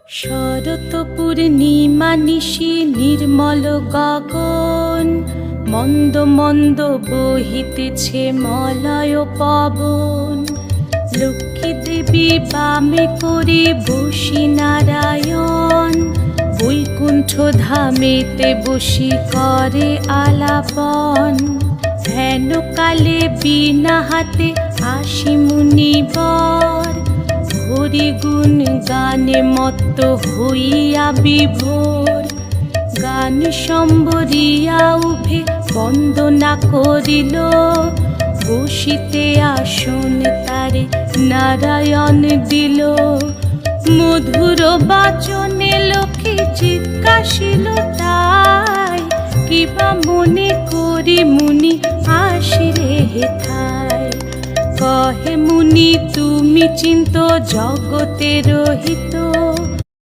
শরৎ পূর্ণিমা নিশি নির্মল গগন, মন্দ মন্দ বহিতেছে মলয় পবন। লক্ষ্মী দেবী বামে করে বসি নারায়ণ, বৈকুণ্ঠ ধামেতে বসি করে আলাপন। হেন কালে বিনা হাতে আসি মুনিবর, হরি গুণ গানে মত্ত হইয়া বিভোর। গান সম্বরিয়া উভে বন্দনা করিল, বসিতে আসন তারে নারায়ণ দিল। মধুর বাচনে লোকে জিজ্ঞাসিল তাই, কিবা মনে করি মুনি আসিরে হেথায়। কহে মুনি তুমি চিন্ত জগতের হিত,